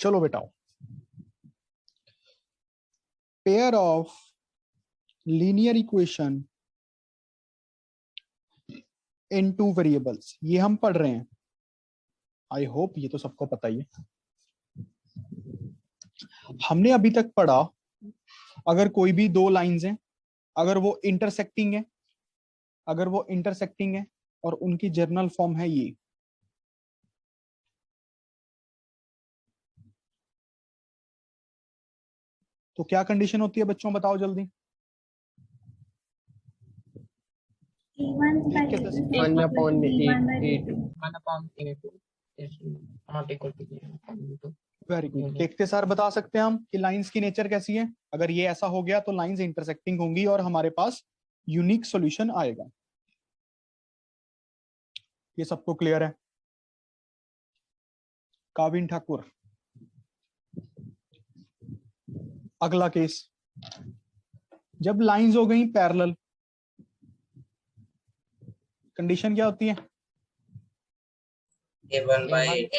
चलो बेटाओ, pair of linear equation in two variables, ये हम पढ़ रहे हैं। आई होप ये तो सबको पता ही है। हमने अभी तक पढ़ा, अगर कोई भी दो लाइंस हैं, अगर वो इंटरसेक्टिंग है, और उनकी जर्नल फॉर्म है ये, तो क्या कंडीशन होती है बच्चों, बताओ जल्दी। Very good. देखते सार बता सकते हैं हम कि लाइंस की नेचर कैसी है। अगर ये ऐसा हो गया तो लाइंस इंटरसेक्टिंग होंगी और हमारे पास यूनिक सॉल्यूशन आएगा। ये सबको क्लियर है? काविन ठाकुर, अगला केस, जब लाइंस हो गई पैरेलल, कंडीशन क्या होती है? A1 by A2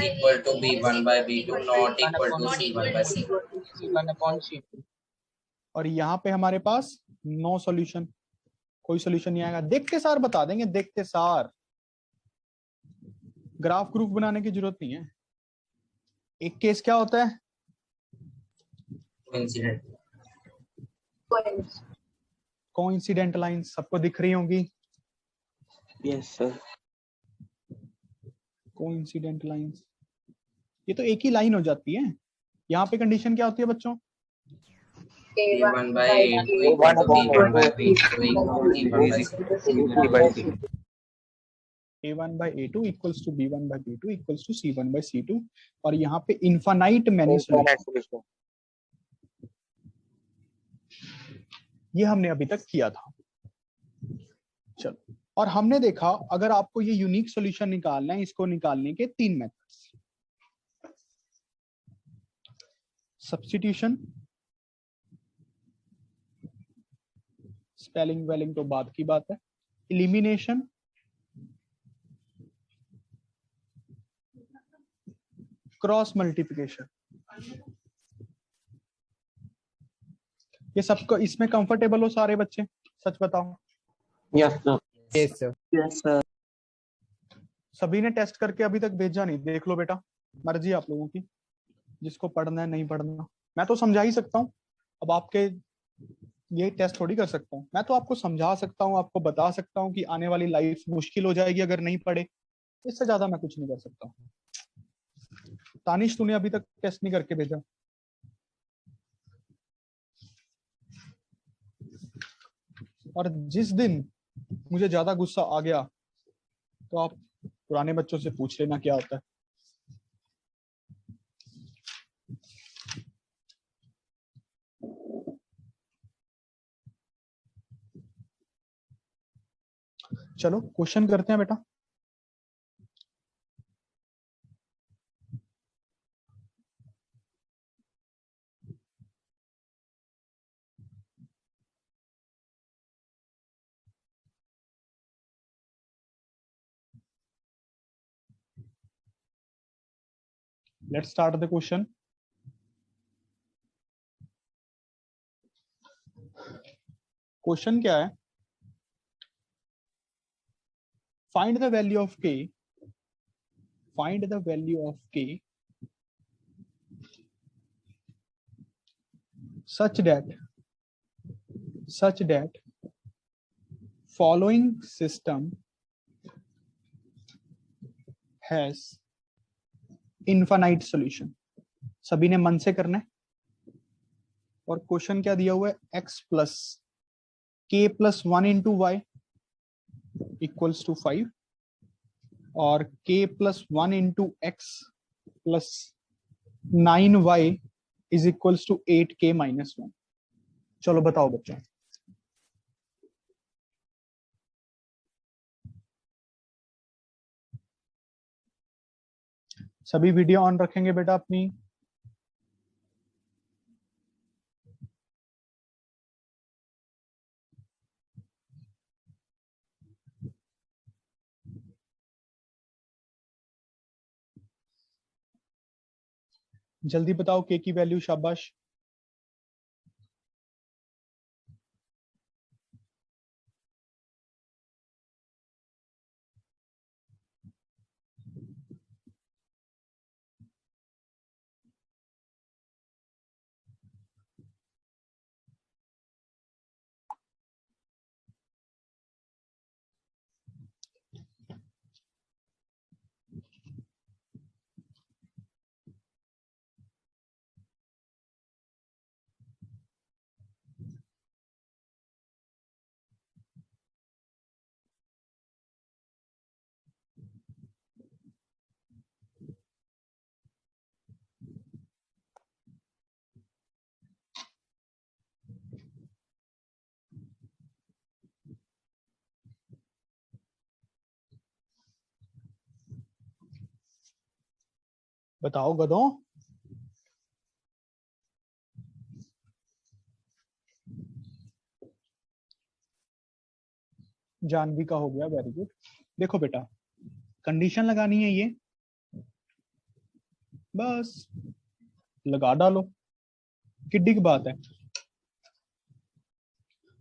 equal to B1 by B2 not equal to C1 by C2। और यहाँ पे हमारे पास नो सॉल्यूशन, कोई सॉल्यूशन नहीं आएगा। देखते सार बता देंगे, देखते सार, ग्राफ ग्रुप बनाने की जरूरत नहीं है। एक केस क्या होता है? कोइंसिडेंट लाइंस सबको दिख रही होंगी। Yes sir. कोइंसिडेंट लाइंस, ये तो एक ही लाइन हो जाती है। यहाँ पे कंडीशन क्या होती है बच्चों? A1 by A2 equal to B1 by B2 equal to C1 by C2। A1 by A2 equals to B1 by B2 equals to C1 by C2, और यहाँ पे इनफाइनाइट मैनी सॉल्यूशन, ये हमने अभी तक किया था। चलो, और हमने देखा अगर आपको ये यूनिक सॉल्यूशन निकालना है, इसको निकालने के तीन मेथड्स, सब्स्टिट्यूशन, स्पेलिंग वेलिंग तो बाद की बात है, एलिमिनेशन, क्रॉस मल्टीप्लिकेशन। ये सबको इसमें कंफर्टेबल हो सारे बच्चे? सच बताओ। Yes sir. Yes sir। Yes sir. सभी ने टेस्ट करके अभी तक भेजा नहीं, देख लो बेटा, मर्जी आप लोगों की, जिसको पढ़ना है नहीं पढ़ना। मैं तो समझा ही सकता हूँ, अब आपके ये टेस्ट थोड़ी कर सकता हूँ। मैं तो आपको समझा सकता हूँ, आपको बता सकता हूँ कि आने वाली लाइफ मुश्किल हो जाएगी अगर नहीं पढ़े, इससे ज्यादा मैं कुछ नहीं कर सकता हूँ। तानिश, तूने अभी तक टेस्ट नहीं करके भेजा। और जिस दिन मुझे ज्यादा गुस्सा आ गया तो आप पुराने बच्चों से पूछ लेना क्या होता है। चलो क्वेश्चन करते हैं बेटा। Let's start the question. Question क्या है? Find the value of k, find the value of k such that following system has infinite solution। सभी ने मन से करना है। और क्वेश्चन क्या दिया हुआ है? x plus k plus 1 into y equals to 5 और k plus 1 into x plus 9y is equals to 8k minus 1। चलो बताओ बच्चों। सभी वीडियो ऑन रखेंगे बेटा अपनी? जल्दी बताओ के की वैल्यू, शाबाश। बताओ गधों। जानवी का हो गया, वेरी गुड। देखो बेटा, कंडीशन लगानी है ये, बस लगा डालो, किड्डी की बात है।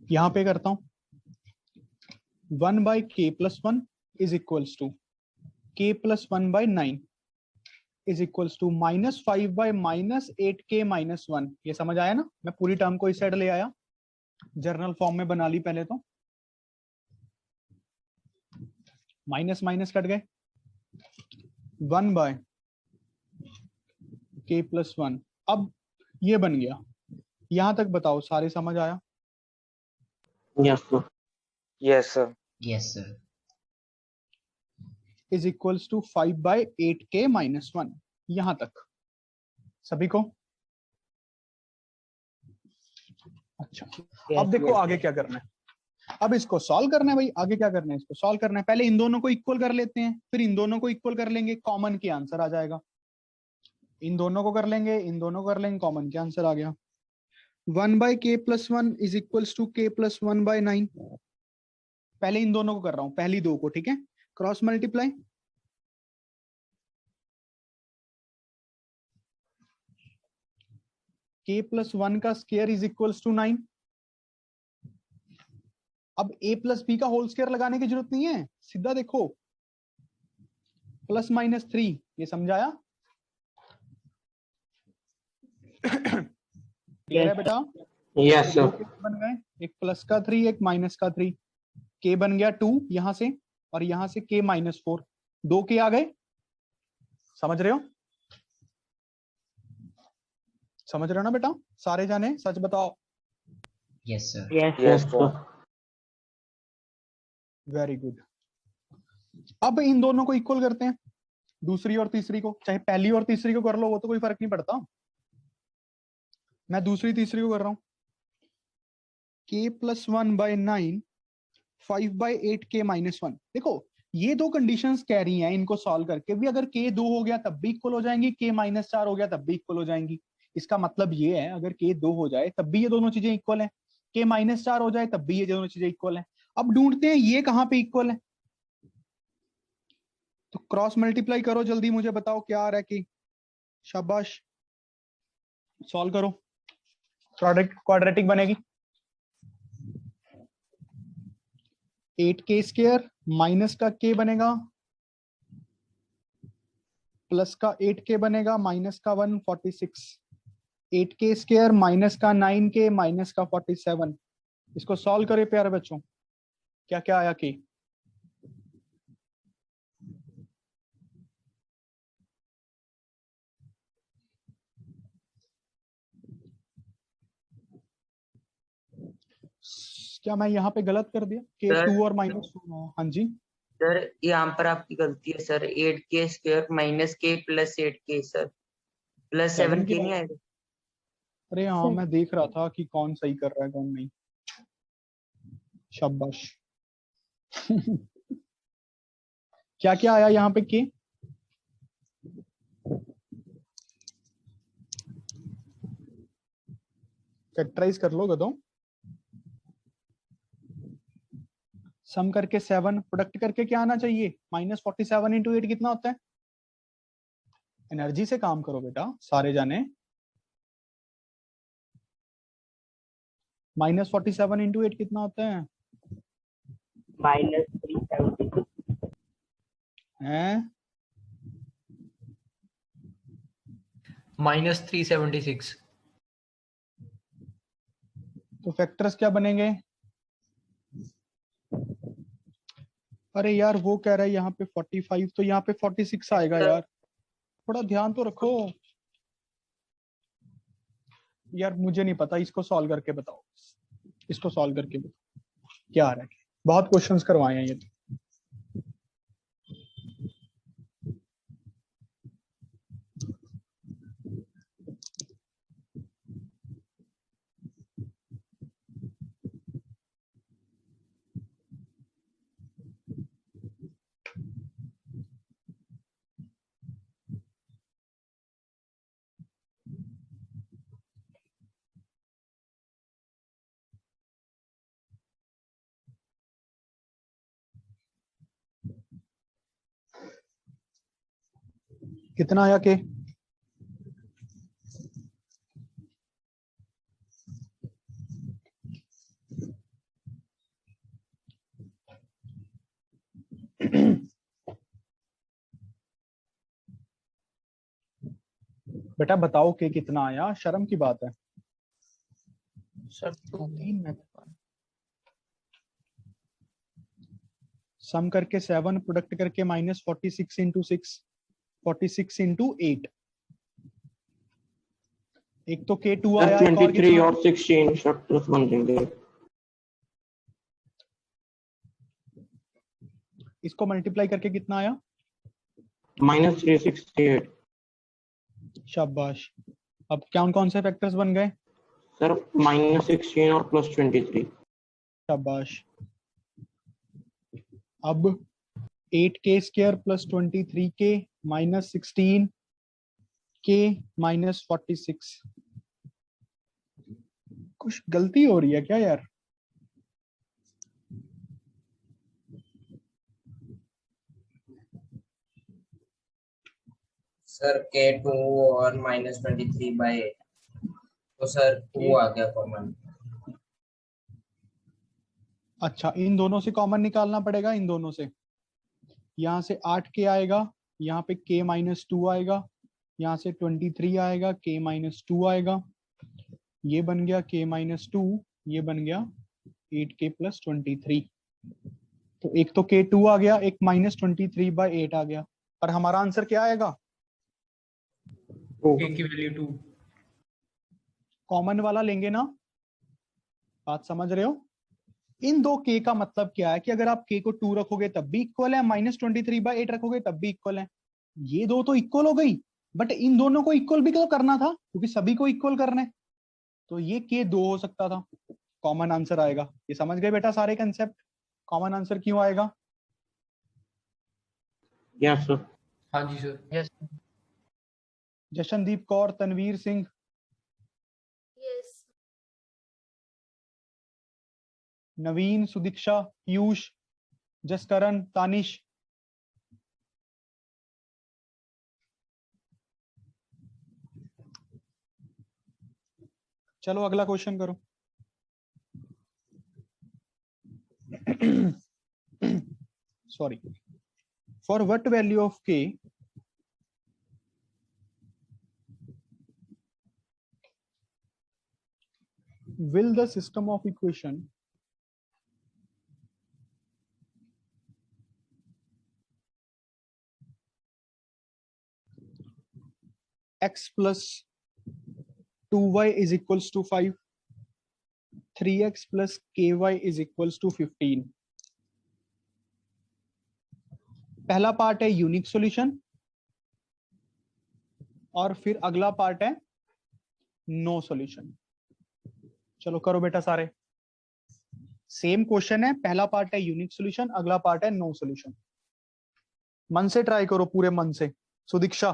यहां पे करता हूं, 1/k+1 is equals to k+1/9 is equals to -5/-8k-1। ये समझ आया ना? मैं पूरी टर्म को इस साइड ले आया, जर्नल फॉर्म में बना ली पहले तो, माइनस माइनस कट गए, 1/k+1। अब ये बन गया। यहां तक बताओ, सारे समझ आया? Yes, sir. Yes, sir. Yes, sir. Is equals to 5/8k-1। यहां तक सभी को? अच्छा, अब देखो आगे क्या करना है। अब इसको सॉल्व करना है भाई, आगे क्या करना है, इसको सॉल्व करना है। पहले इन दोनों को इक्वल कर लेते हैं, फिर इन दोनों को इक्वल कर लेंगे, कॉमन के आंसर आ जाएगा। इन दोनों को कर लेंगे, इन दोनों को कर लेंगे, कॉमन के आंसर आ गया। 1/k+1 is equals to k+1/9। पहले इन दोनों को कर रहा हूं, पहली दो को, ठीक है, क्रॉस मल्टीप्लाई। k+1 का स्क्वायर इज इक्वल्स टू 9। अब a+b का होल स्क्वायर लगाने की जरूरत नहीं है, सीधा देखो, +-3। ये समझाया? क्लियर है बेटा? Yes, दो sir. केस बन गए, एक प्लस का 3, एक माइनस का 3। के बन गया 2 यहां से, और यहां से k-4। 2 के आ गए। समझ रहे हो? समझ रहे हो ना बेटा? सारे जाने सच बताओ। Yes, sir. Yes, Yes, sir. sir. Very good. अब इन दोनों को इक्वल करते हैं, दूसरी और तीसरी को, चाहे पहली और तीसरी को कर लो, वो तो कोई फर्क नहीं पड़ता। मैं दूसरी तीसरी को कर रहा हूं। k+1/9 5/8k-1। देखो ये दो कंडीशंस कह रही हैं, इनको सॉल्व करके भी अगर k 2 हो गया तब भी इक्वल हो जाएंगी, k-4 हो गया तब भी इक्वल हो जाएंगी। इसका मतलब ये है, अगर k 2 हो जाए तब भी ये दोनों चीजें इक्वल है, k-4 हो जाए तब भी ये दोनों चीजें इक्वल है। अब ढूंढते हैं ये कहां पे इक्वल है, तो क्रॉस मल्टीप्लाई करो, जल्दी मुझे बताओ क्या आ रहा है कि, शाबाश, सॉल्व करो, क्वाड्रेटिक बनेगी। 8k² माइनस का k बनेगा, प्लस का 8k बनेगा, माइनस का 146। 8k² माइनस का 9k माइनस का 47। इसको सॉल्व करें प्यारे बच्चों, क्या क्या आया k? क्या मैं यहाँ पे गलत कर दिया? k sir. 2 और -2। हाँ जी सर यहाँ पर आपकी गलती है sir, 8k² minus k plus 8k sir, plus 7 की 7k नहीं बात। आएगा? अरे हाँ, मैं देख रहा था कि कौन सही कर रहा है कौन नहीं। शाबाश। क्या क्या आया यहाँ पे k? फैक्टराइज कर लो गधों। सम करके 7, प्रोडक्ट करके क्या आना चाहिए? -47 × 8 कितना होता है? एनर्जी से काम करो बेटा सारे जाने। -47 इंटू 8 कितना होता है? -376 हैं? -376। तो फैक्टर्स क्या बनेंगे? अरे यार वो कह रहा है यहाँ पे 45, तो यहाँ पे 46 आएगा यार, थोड़ा ध्यान तो रखो यार। मुझे नहीं पता, इसको सॉल्व करके बताओ, इसको सॉल्व करके बताओ क्या आ रहा है। बहुत क्वेश्चंस करवाए हैं ये तो। कितना आया के? बेटा बताओ के कितना आया, शर्म की बात है। सर 3 में सम करके 7, प्रोडक्ट करके -46 इंटू 6, 46 इंटू 8। एक तो K2 आया, एक और 23 कितना? और 16 शॉर्ट प्लस 1 देंगे। इसको मल्टीप्लाई करके कितना आया? -368 शाबाश। अब कौन कौन से फैक्टर्स बन गए? सर, -16 और +23। शाबाश। अब 8k square plus 23k -16k -46। कुछ गलती हो रही है क्या यार? सर K2 और -23/8, तो सर 2 आ गया कॉमन। अच्छा, इन दोनों से कॉमन निकालना पड़ेगा, इन दोनों से। यहाँ से 8k आएगा, यहाँ पे k -2 आएगा, यहाँ से 23 आएगा, k -2 आएगा, ये बन गया k -2, ये बन गया 8k + 23। तो एक तो k2 आ गया, एक -23/8 आ गया, और हमारा आंसर क्या आएगा? k की वैल्यू 2। कॉमन वाला लेंगे ना, बात समझ रहे हो? इन दो k का मतलब क्या है कि अगर आप k को 2 रखोगे तब भी इक्वल है, -23/8 रखोगे तब भी इक्वल है। ये दो तो इक्वल हो गई, बट इन दोनों को इक्वल भी तो करना था, क्योंकि सभी को इक्वल करना है। तो ये k 2 हो सकता था, कॉमन आंसर आएगा। ये समझ गए बेटा सारे कंसेप्ट? कॉमन आंसर क्यों आएगा? Yes sir. हाँ जी sir. Yes. Jashandeep Kaur, Tanveer Singh, Yes. Naveen, Sudiksha, Piyush, Jaskaran, Tanish. चलो अगला क्वेश्चन करो। Sorry. For what value of k will the system of equation x plus 2y is equals to 5, 3x plus ky is equals to 15। पहला part है unique solution, और फिर अगला पार्ट है no solution. चलो करो बेटा सारे। सेम क्वेश्चन है, पहला पार्ट है यूनिक सॉल्यूशन, अगला पार्ट है नो सॉल्यूशन। मन से ट्राई करो, पूरे मन से। सुदीक्षा,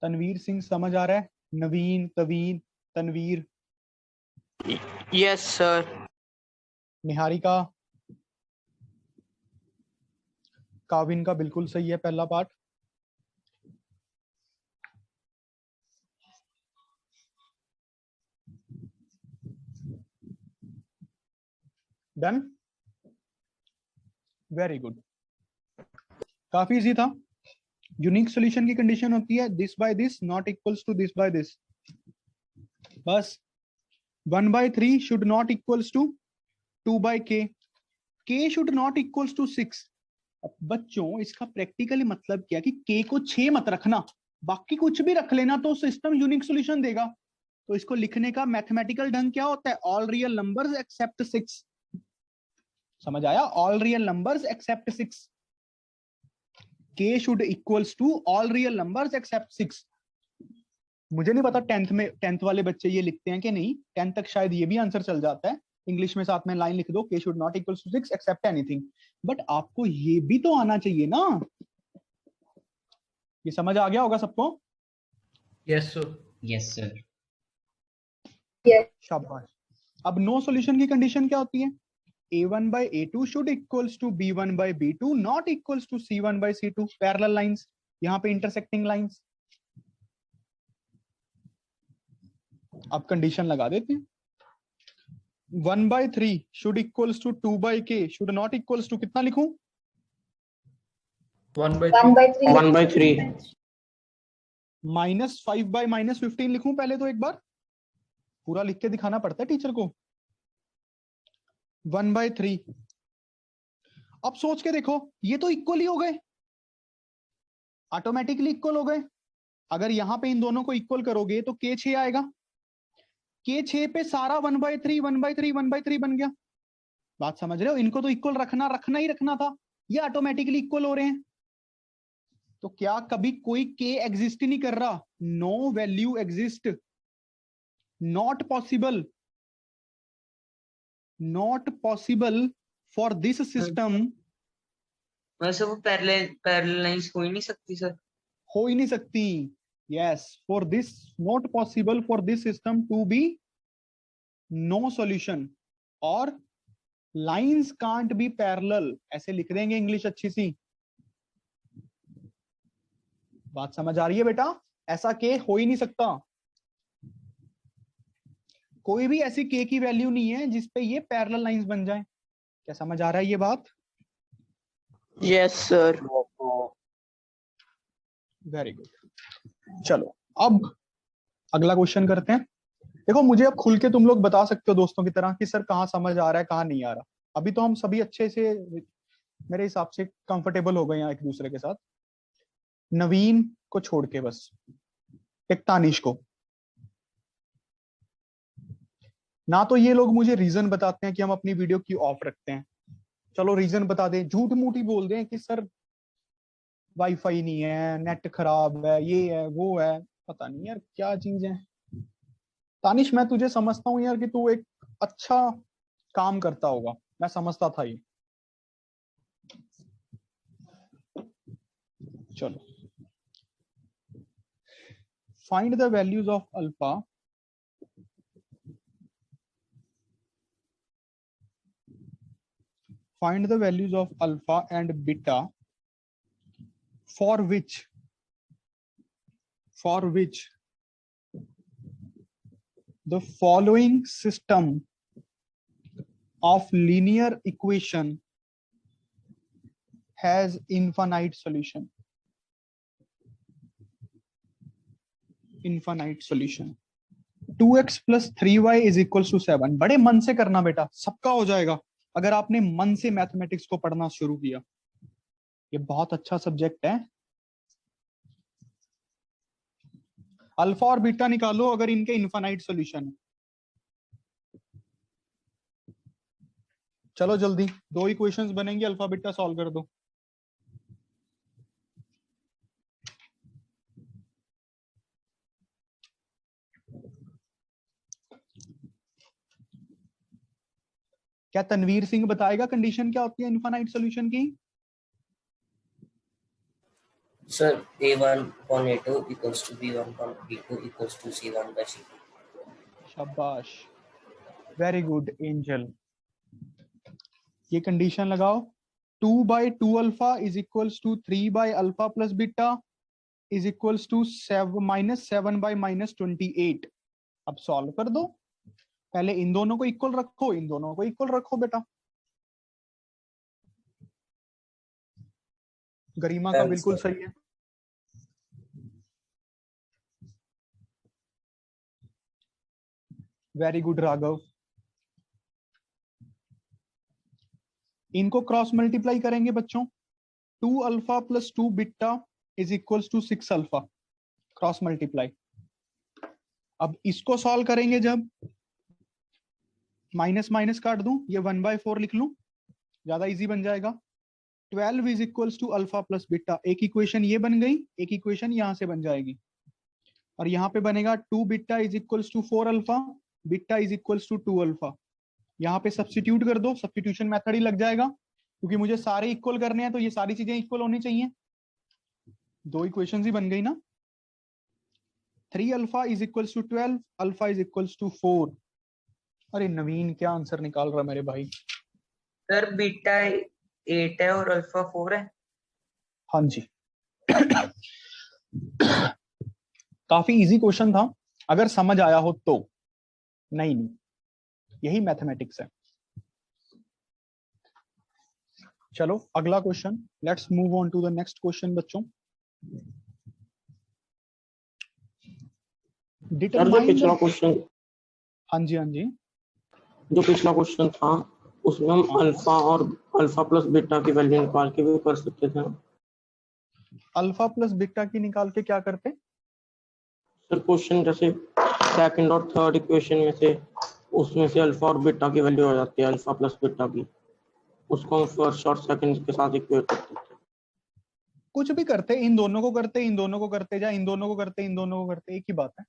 तनवीर सिंह समझ आ रहा है? नवीन, तवीन, तनवीर, यस सर। निहारिका, काविन का बिल्कुल सही है पहला पार्ट। डन, वेरी गुड, काफी इजी था। यूनिक सॉल्यूशन की कंडीशन होती है this by this not equals to this by this. बस 1/3 should not equals to 2/k, k should not equals to 6। अब बच्चों इसका प्रैक्टिकली मतलब क्या कि k को 6 मत रखना, बाकी कुछ भी रख लेना तो सिस्टम यूनिक सॉल्यूशन देगा। तो इसको लिखने का मैथमेटिकल ढंग क्या होता है? All real numbers except 6। समझ आया? All real numbers except 6, k should equals to all real numbers except 6। मुझे नहीं पता 10th में 10th वाले बच्चे ये लिखते हैं कि नहीं, 10th तक शायद ये भी आंसर चल जाता है। इंग्लिश में साथ में लाइन लिख दो, k should not equals to 6 except anything. But आपको ये भी तो आना चाहिए ना। ये समझ आ गया होगा सबको? Yes sir. Yes, sir. शाबाश। अब नो सॉल्यूशन की कंडीशन क्या होती है? a1 by a2 should equals to b1 by b2 not equals to c1 by c2। Parallel lines, यहाँ पे इंटरसेक्टिंग लाइंस। अब कंडीशन लगा देते हैं। 1/3 should equals to 2/k should not equals to कितना लिखूं? 1/3। 1/3 -5 by -15 लिखूं पहले तो एक बार? पूरा लिख के दिखाना पड़ता है टीचर को। 1/3। अब सोच के देखो, ये तो इक्वल ही हो गए, ऑटोमेटिकली इक्वल हो गए। अगर यहां पे इन दोनों को इक्वल करोगे तो k 6 आएगा। k 6 पे सारा 1/3 1/3 1/3 बन गया। बात समझ रहे हो? इनको तो इक्वल रखना ही रखना था, ये ऑटोमेटिकली इक्वल हो रहे हैं। तो क्या कभी कोई k एग्जिस्ट ही नहीं कर रहा? No value exist, not possible, not possible for this system. वैसे वो पैरेलल लाइंस हो ही नहीं सकती सर। हो ही नहीं सकती। Yes, for this not possible for this system to be no solution और लाइंस कांट बी पैरेलल। ऐसे लिख देंगे इंग्लिश अच्छी सी। बात समझ आ रही है बेटा? ऐसा के हो ही नहीं सकता। कोई भी ऐसी के की वैल्यू नहीं है जिसपे ये पैरेलल लाइंस बन जाए। क्या समझ आ रहा है ये बात? Yes sir. Very good. चलो अब अगला क्वेश्चन करते हैं। देखो मुझे अब खुल के तुम लोग बता सकते हो दोस्तों की तरह कि सर कहाँ समझ आ रहा है कहाँ नहीं आ रहा। अभी तो हम सभी अच्छे से मेरे हिसाब से कंफर्टेबल हो गए हैं एक दूसरे के साथ, नवीन को छोड़ के, बस एक तानिश को। ना तो ये लोग मुझे रीजन बताते हैं कि हम अपनी वीडियो क्यों ऑफ रखते हैं। चलो रीजन बता दें, झूठ मूठ ही बोल दें कि सर वाईफाई नहीं है, नेट खराब है, ये है वो है, पता नहीं यार क्या चीज है। तानिश मैं तुझे समझता हूँ यार कि तू एक अच्छा काम करता होगा, मैं समझता था ये। चलो, find the values of alpha find the values of alpha and beta for which the following system of linear equation has infinite solution. Infinite solution. 2x plus 3y is equals to 7। बड़े मन से करना बेटा, सबका हो जाएगा अगर आपने मन से मैथमेटिक्स को पढ़ना शुरू किया। ये बहुत अच्छा सब्जेक्ट है। अल्फा और बीटा निकालो अगर इनके इनफाइनाइट सॉल्यूशन है। चलो जल्दी, 2 इक्वेशंस बनेंगे, अल्फा बीटा सॉल्व कर दो। क्या तनवीर सिंह बताएगा कंडीशन क्या होती है इनफाइनाइट सॉल्यूशन की? Sir, A1 upon A2 equals to B1 upon B2 equals to C1 by C2. शाबाश, वेरी गुड एंजल। ये कंडीशन लगाओ, 2/2 alpha is equals to 3 alpha plus beta is equals to -7/-28। अब solve कर दो। पहले इन दोनों को इक्वल रखो, इन दोनों को इक्वल रखो बेटा। गरिमा का बिल्कुल सही है। Very good Raghav. इनको क्रॉस मल्टीप्लाई करेंगे बच्चों, 2 alpha plus 2 beta is equals to 6 alpha, cross multiply. अब इसको सॉल्व करेंगे जब, माइनस माइनस काट दूं, ये 1/4 लिख लूं, ज्यादा इजी बन जाएगा। 12 is equals to alpha plus beta, एक इक्वेशन ये बन गई, एक इक्वेशन यहां से बन जाएगी, और यहाँ पे बनेगा 2 beta is equals to 4 alpha, beta is equals to 2 alpha. यहाँ पे सब्स्टिट्यूट कर दो, सब्स्टिट्यूशन मेथड ही लग जाएगा, क्योंकि मुझे सारे इक्वल करने हैं तो ये सारी चीजें इक्वल होनी चाहिए। दो इक्वेशन ही बन गई ना। 3 alpha is equals to 12, alpha is equals to 4। अरे नवीन क्या आंसर निकाल रहा मेरे भाई। सर बीटा 8 है और अल्फा 4 है। हाँ जी। काफी इजी क्वेश्चन था अगर समझ आया हो तो। नहीं, यही मैथमेटिक्स है। चलो अगला question, let's move on to the next question बच्चों। सर जो डिटरमाइन, पिछला क्वेश्चन, हाँ जी हाँ जी, जो पिछला क्वेश्चन था उसमें हम अल्फा और अल्फा प्लस बीटा की वैल्यू निकाल के भी कर सकते थे। अल्फा प्लस बीटा की निकाल के क्या करते? सर क्वेश्चन जैसे सेकंड और थर्ड इक्वेशन में से, उसमें से अल्फा और बीटा की वैल्यू आ जाती है, अल्फा प्लस बीटा की, उसको हम फर्स्ट और सेकंड के साथ इक्वेट करते थे। कुछ भी करते, इन दोनों को करते, इन दोनों को करते, या इन दोनों को करते, इन दोनों को करते, एक ही बात है।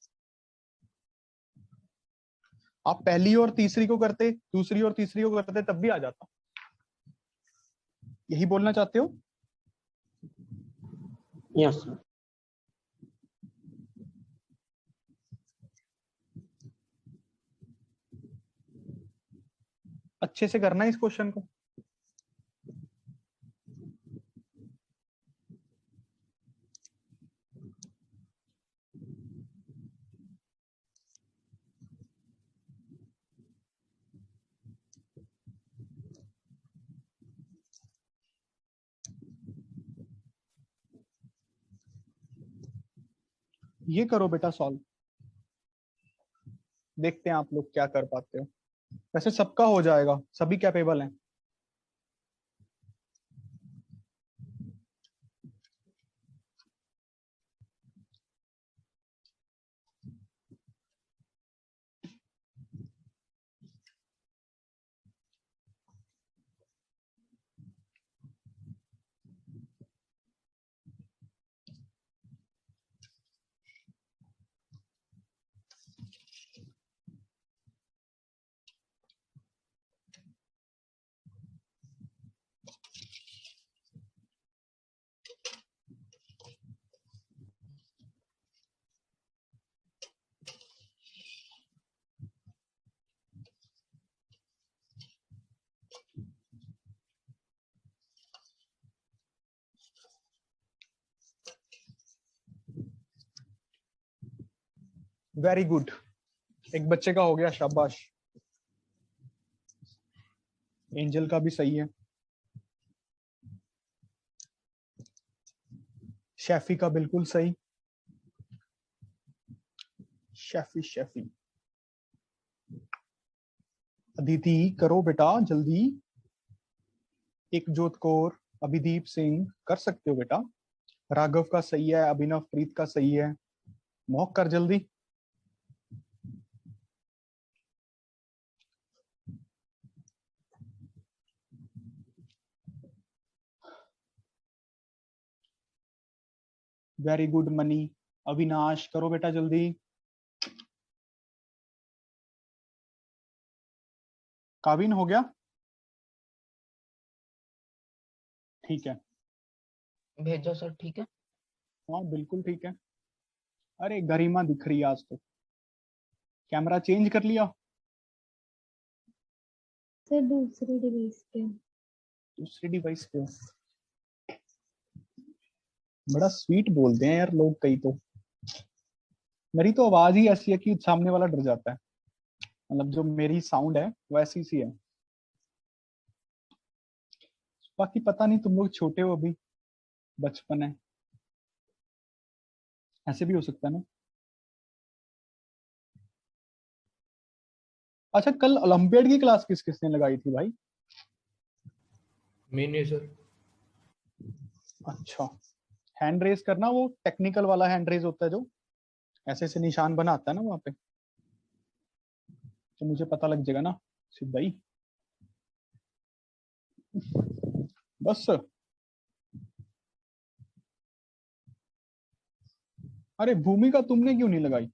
आप पहली और तीसरी को करते, दूसरी और तीसरी को करते, तब भी आ जाता। यही बोलना चाहते हो? Yes sir. अच्छे से करना है इस क्वेश्चन को। ये करो बेटा सॉल्व, देखते हैं आप लोग क्या कर पाते हो। वैसे सबका हो जाएगा, सभी कैपेबल हैं। वेरी गुड, एक बच्चे का हो गया, शाबाश। एंजल का भी सही है, शेफी का बिल्कुल सही। शेफी शेफी, अदिति करो बेटा जल्दी। एकजोत कौर, अभिदीप सिंह कर सकते हो बेटा। राघव का सही है, अभिनव प्रीत का सही है। मोहक कर जल्दी। Very good money. अविनाश करो बेटा जल्दी। काविन हो गया? ठीक है, भेजो सर, ठीक है। हाँ बिल्कुल ठीक है। अरे गरिमा दिख रही है आज तो। कैमरा चेंज कर लिया? सर दूसरी डिवाइस पे। दूसरी डिवाइस पे? बड़ा स्वीट बोलते हैं यार लोग कई तो। मेरी तो आवाज ही ऐसी है कि सामने वाला डर जाता है। मतलब जो मेरी साउंड है वो ऐसी सी है। बाकी पता नहीं, तुम लोग छोटे हो अभी, बचपन है, ऐसे भी हो सकता है ना। अच्छा, कल ओलंपियाड की क्लास किस किसने लगाई थी भाई? मैंने सर। अच्छा, हैंड रेज करना, वो टेक्निकल वाला हैंड रेज होता है जो ऐसे ऐसे निशान बनाता है ना वहां पे, तो मुझे पता लग जाएगा ना सीधा ही। बस। अरे भूमिका तुमने क्यों नहीं लगाई?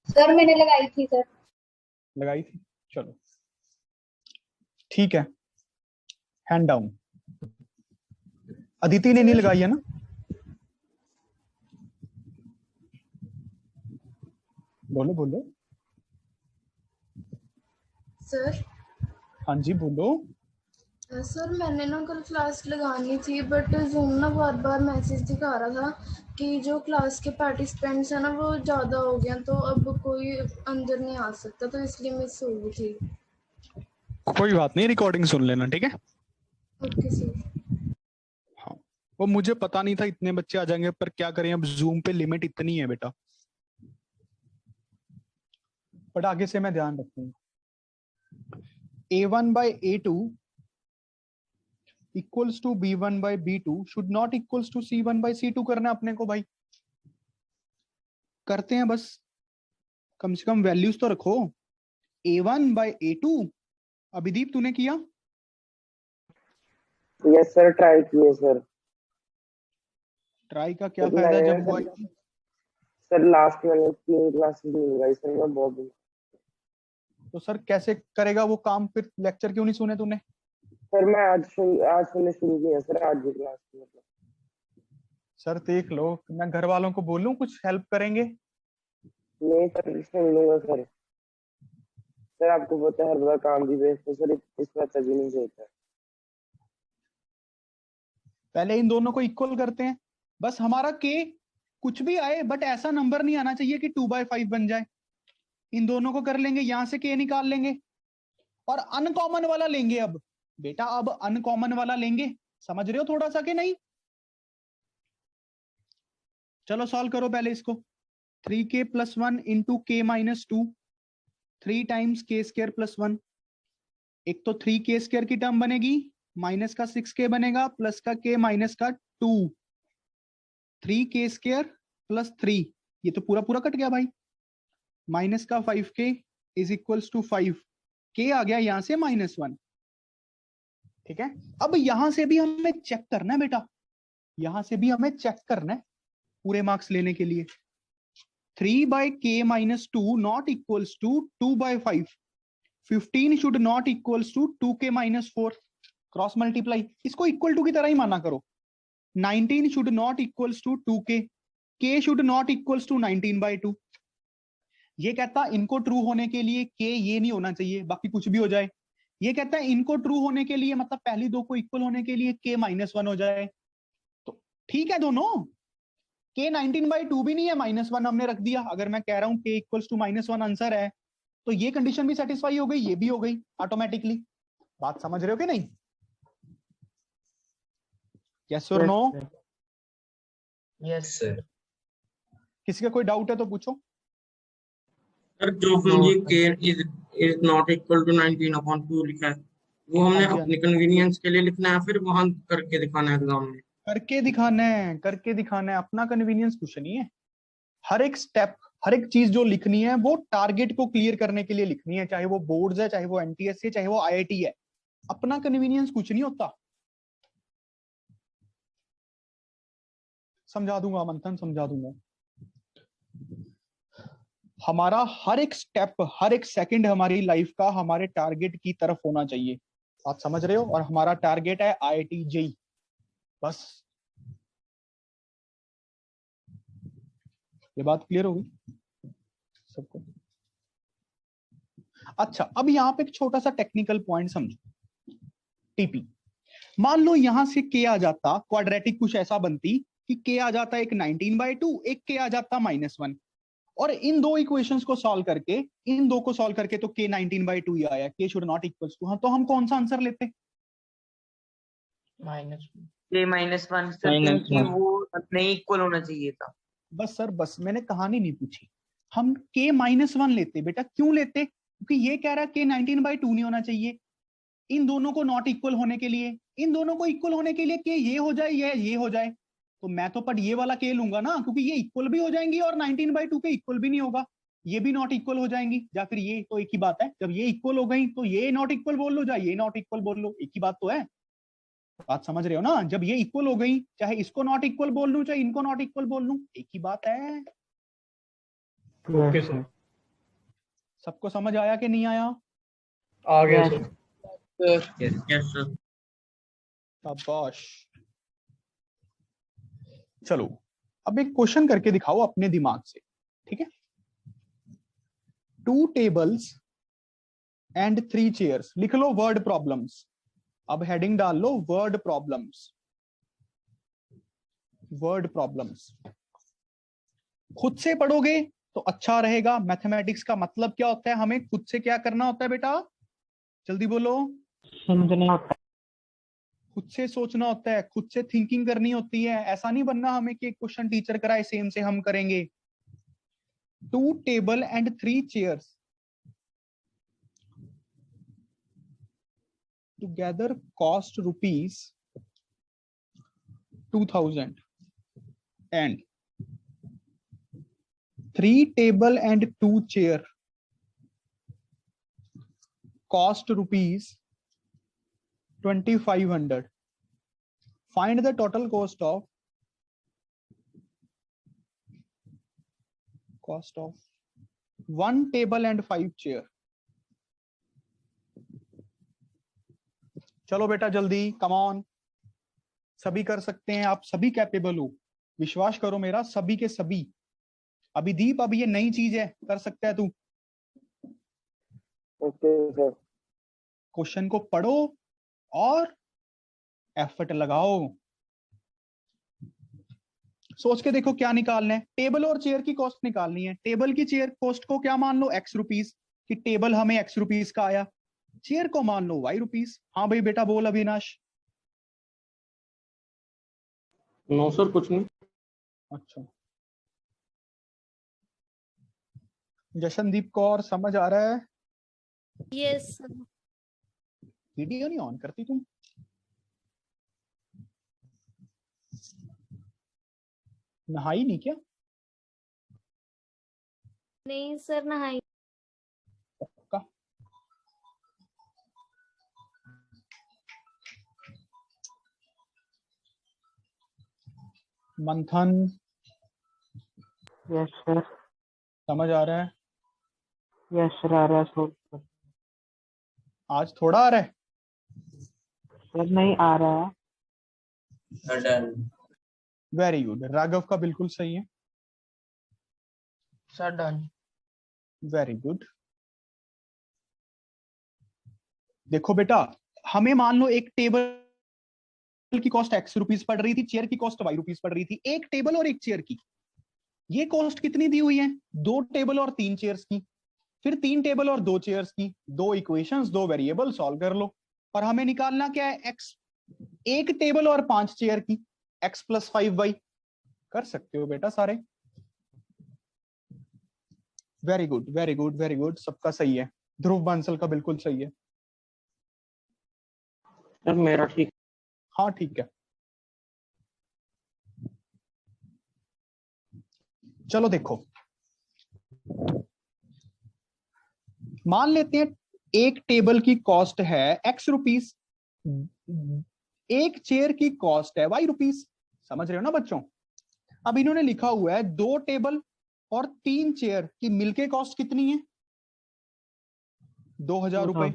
सर मैंने लगाई थी सर। लगाई थी, चलो ठीक है। Hand down. अदिति ने नहीं लगाई है ना? बोलो बोलो। सर हाँ जी बोलो। सर मैंने ना कल क्लास लगानी थी, बट जूम ना बार बार मैसेज दिखा रहा था कि जो क्लास के पार्टिसिपेंट्स हैं ना वो ज़्यादा हो गए, तो अब कोई अंदर नहीं आ सकता, तो इसलिए मिस हो गई थी। कोई बात नहीं, रिकॉर्डिंग सुन लेना, ठीक है। Okay sir. हाँ, वो मुझे पता नहीं था इतने बच्चे आ जाएंगे, पर क्या करें, अब जूम पे लिमिट इतनी है बेटा, बट आगे से मैं ध्यान रखूंगा। A1 by A2 equals to B1 by B2 should not equals to C1 by C2 करना है अपने को भाई। करते हैं बस, कम से कम वैल्यूज तो रखो। A1 by A2। अभिदीप तूने किया? यस सर, ट्राई किए सर। ट्राई का क्या सर फायदा मैंने जब वो आएगी? सर लास्ट मैंने 3 क्लासेस नहीं लगाई सर, मैं बहुत। तो सर कैसे करेगा वो काम फिर? लेक्चर क्यों नहीं सुने तूने? सर मैं आज सुनने शुरू किया सर, आज की क्लास मतलब। सर देख लो, मैं घर वालों को बोलूं कुछ हेल्प करेंगे? नहीं सर, सुन लूंगा सर। सर आपको पता है हर बार काम भी बेस्ट है सर, इस बार तभी नहीं देता। पहले इन दोनों को इक्वल करते हैं, बस हमारा के कुछ भी आए बट ऐसा नंबर नहीं आना चाहिए कि 2/5 बन जाए। इन दोनों को कर लेंगे, यहां से के निकाल लेंगे और अनकॉमन वाला लेंगे। अब बेटा अब अनकॉमन वाला लेंगे, समझ रहे हो थोड़ा सा कि नहीं? चलो सॉल्व करो पहले इसको। 3k + 1 इंटू के - 2, 3 टाइम्स के स्क्वायर + 1। एक तो 3k स्क्वायर की टर्म बनेगी, माइनस का 6k बनेगा, प्लस का k माइनस का 2। 3k स्क्वायर + 3, ये तो पूरा पूरा कट गया भाई। माइनस का 5k is equals to 5, k आ गया यहां से -1। ठीक है, अब यहां से भी हमें चेक करना है बेटा, यहां से भी हमें चेक करना है पूरे मार्क्स लेने के लिए। 3/k - 2 not equals to 2/5। 15 should not equals to 2k - 4। Cross multiply, इसको इक्वल टू की तरह ही माना करो। 19 should not equals to 2k, k should not equals to 19/2। ये कहता इनको ट्रू होने के लिए k ये नहीं होना चाहिए, बाकी कुछ भी हो जाए। ये कहता है इनको ट्रू होने के लिए, मतलब पहली दो को इक्वल होने के लिए k -1 हो जाए। तो ठीक है दोनों, k 19/2 भी नहीं है, -1 हमने रख दिया। अगर मैं कह रहा हूं k इक्वल्स टू -1 आंसर है, तो ये कंडीशन भी सेटिस्फाई हो गई, ये भी हो गई ऑटोमेटिकली। बात समझ रहे हो कि नहीं? यस और नो? Yes sir. किसी का कोई डाउट है तो पूछो। सर जो हम ये k is not equal to 19/2 लिखा है, वो हमने हाँ जी, हाँ अपनी जी। कन्वीनियंस के लिए लिखना है, फिर वहां करके दिखाना है एग्जाम में? करके दिखाना है, करके दिखाना है, अपना कन्वीनियंस कुछ नहीं है। हर एक स्टेप, हर एक चीज जो लिखनी है वो टारगेट को क्लियर करने के लिए लिखनी है, चाहे वो बोर्ड्स है, चाहे वो एनटीएस है, चाहे वो आईआईटी है। अपना कन्वीनियंस कुछ नहीं होता। समझा दूंगा मंथन, समझा दूंगा। हमारा हर एक स्टेप, हर एक सेकंड हमारी लाइफ का हमारे टारगेट की तरफ होना चाहिए। आप समझ रहे हो? और हमारा टारगेट है आईआईटी जेई। बस ये बात क्लियर होगी सबको? अच्छा, अब यहाँ पे एक छोटा सा टेक्निकल पॉइंट समझो। टीपी, मान लो यहां से के आ जाता, क्वाड्रेटिक कुछ ऐसा बनती कि के आ जाता एक 19/2, एक के आ जाता -1, और इन दो इक्वेशंस को सॉल्व करके, इन दो को सॉल्व करके तो के 19/2 ही आया, के शुड नॉट इक्वल्स टू, हाँ, तो हम कौन सा आंसर लेते? के -1 सर, क्योंकि वो नहीं इक्वल होना चाहिए था। बस सर बस, मैंने कहानी नहीं पूछी, हम के -1 लेते बेटा। क्यों लेते? क्योंकि ये कह रहा है के 19/2 नहीं होना चाहिए, इन दोनों को नॉट इक्वल होने के लिए, इन दोनों को इक्वल होने के लिए के ये हो जाए या ये हो जाए, तो मैं तो पट ये वाला के लूंगा ना, क्योंकि ये इक्वल भी हो जाएंगी और 19/2 के इक्वल भी नहीं होगा, ये भी नॉट इक्वल हो जाएंगी, या फिर ये, तो एक ही बात है, जब ये इक्वल हो गई तो ये नॉट इक्वल बोल लो, या ये नॉट इक्वल बोल लो, एक ही बात तो है। बात समझ रहे हो ना? जब ये इक्वल हो गई, चाहे इसको नॉट इक्वल बोल लूं चाहे इनको नॉट इक्वल बोल लूं, एक ही बात है। Okay sir. सबको समझ आया कि नहीं आया? आ गया सर। Yes sir. शाबाश। चलो अब एक क्वेश्चन करके दिखाओ अपने दिमाग से, ठीक है? 2 tables and 3 chairs, लिख लो वर्ड प्रॉब्लम्स। अब हेडिंग डाल लो वर्ड प्रॉब्लम्स, वर्ड प्रॉब्लम्स। खुद से पढ़ोगे तो अच्छा रहेगा। मैथमेटिक्स का मतलब क्या होता है? हमें खुद से क्या करना होता है बेटा? जल्दी बोलो। समझना होता खुद से सोचना होता है, खुद से थिंकिंग करनी होती है। ऐसा नहीं बनना हमें कि क्वेश्चन टीचर कराए सेम से हम करेंगे। 2 table and 3 chairs together cost rupees 2000 and 3 table and 2 chair cost rupees 2500. Find the total cost of 1 table and 5 chair. चलो बेटा जल्दी, कम ऑन, सभी कर सकते हैं, आप सभी कैपेबल हो, विश्वास करो मेरा, सभी के सभी। अभी दीप, अभी ये नई चीज है, कर सकता है तू। Okay sir. क्वेश्चन को पढ़ो और एफर्ट लगाओ। सोच के देखो क्या निकालना है। टेबल और चेयर की कॉस्ट निकालनी है। टेबल की चेयर कॉस्ट को क्या मान लो? x रुपीस, कि टेबल हमें x रुपीस का आया, चेयर को मान लो y रुपीस। हाँ भाई बेटा बोल अविनाश। नो सर, कुछ नहीं। अच्छा, जशनदीप को और समझ आ रहा है? यस वीडियो नहीं ऑन करती तुम? नहाई नहीं क्या? नहीं सर, नहाई। पक्का? मंथन यस सर। समझ आ रहा है? यस सर, आ रहा है सर। आज थोड़ा आ रहा है? सर नहीं आ रहा है। डन वेरी गुड, राघव का बिल्कुल सही है। Sir done. Very good. देखो बेटा, हमें मान लो एक टेबल की कॉस्ट x रुपीस पड़ रही थी, चेयर की कॉस्ट y रुपीस पड़ रही थी। एक टेबल और एक चेयर की ये कॉस्ट कितनी दी हुई है? 2 टेबल और 3 चेयर्स की, फिर 3 टेबल और 2 चेयर्स की। 2 इक्वेशंस, 2 वेरिएबल, सॉल्व कर लो। और हमें निकालना क्या है? x। एक टेबल और 5 चेयर की, x + 5y। कर सकते हो बेटा सारे। Very good, very good, very good, सबका सही है। ध्रुव बांसल का बिल्कुल सही है। सर मेरा ठीक। हाँ ठीक है। चलो देखो, मान लेते हैं एक टेबल की कॉस्ट है x रुपीस, एक चेयर की कॉस्ट है y रुपीस। समझ रहे हो ना बच्चों? अब इन्होंने लिखा हुआ है 2 टेबल और 3 चेयर की मिलके कॉस्ट कितनी है? 2000 रुपए।